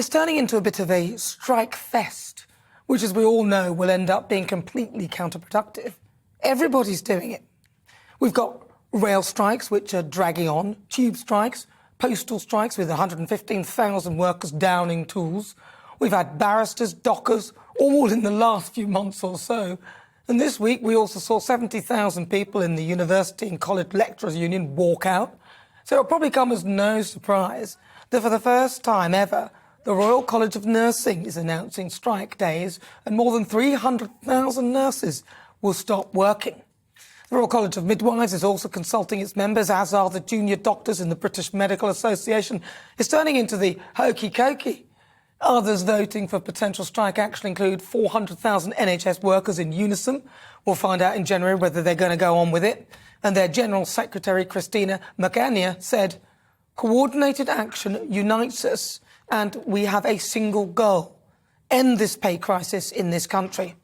It's turning into a bit of a strike fest, which, as we all know, will end up being completely counterproductive. Everybody's doing it. We've got rail strikes, which are dragging on, tube strikes, postal strikes with 115,000 workers downing tools. We've had barristers, dockers, all in the last few months or so. And this week we also saw 70,000 people in the University and College Lecturers Union walk out. So it'll probably come as no surprise that for the first time ever, the Royal College of Nursing is announcing strike days and more than 300,000 nurses will stop working. The Royal College of Midwives is also consulting its members, as are the junior doctors in the British Medical Association. It's turning into the hokey-cokey. Others voting for potential strike action include 400,000 NHS workers in unison. We'll find out in January whether they're going to go on with it. And their General Secretary, Christina McAnear, said, "Coordinated action unites us and we have a single goal: end this pay crisis in this country."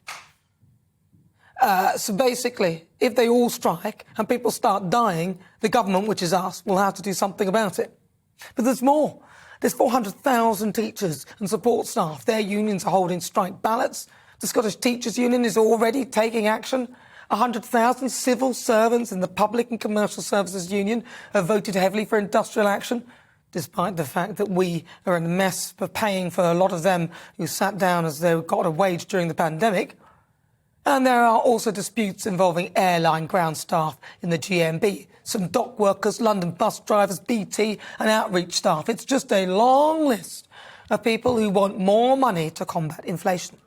So basically, if they all strike and people start dying, the government, which is us, will have to do something about it. But there's more. There's 400,000 teachers and support staff. Their unions are holding strike ballots. The Scottish Teachers' Union is already taking action. 100,000 civil servants in the Public and Commercial Services Union have voted heavily for industrial action, despite the fact that we are in a mess for paying for a lot of them who sat down as they got a wage during the pandemic. And there are also disputes involving airline ground staff in the GMB, some dock workers, London bus drivers, BT and outreach staff. It's just a long list of people who want more money to combat inflation.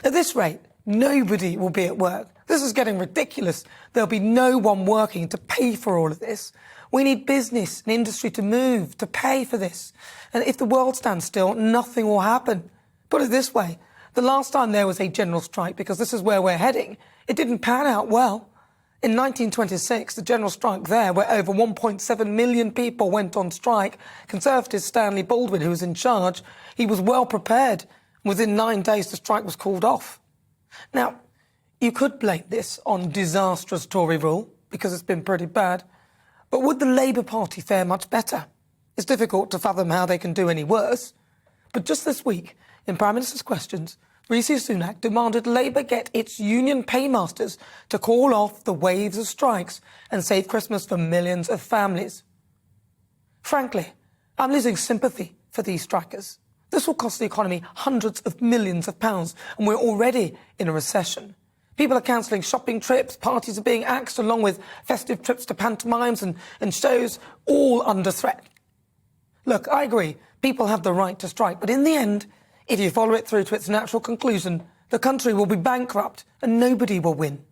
At this rate, nobody will be at work. This is getting ridiculous. There'll be no one working to pay for all of this. We need business and industry to move, to pay for this. And if the world stands still, nothing will happen. Put it this way. The last time there was a general strike, because this is where we're heading, it didn't pan out well. In 1926, the general strike there, where over 1.7 million people went on strike, Conservative Stanley Baldwin, who was in charge, he was well prepared. Within 9 days, the strike was called off. Now, you could blame this on disastrous Tory rule, because it's been pretty bad. But would the Labour Party fare much better? It's difficult to fathom how they can do any worse. But just this week, in Prime Minister's Questions, Rishi Sunak demanded Labour get its union paymasters to call off the waves of strikes and save Christmas for millions of families. Frankly, I'm losing sympathy for these strikers. This will cost the economy hundreds of millions of pounds, and we're already in a recession. People are cancelling shopping trips, parties are being axed, along with festive trips to pantomimes and shows, all under threat. Look, I agree, people have the right to strike, but in the end, if you follow it through to its natural conclusion, the country will be bankrupt and nobody will win.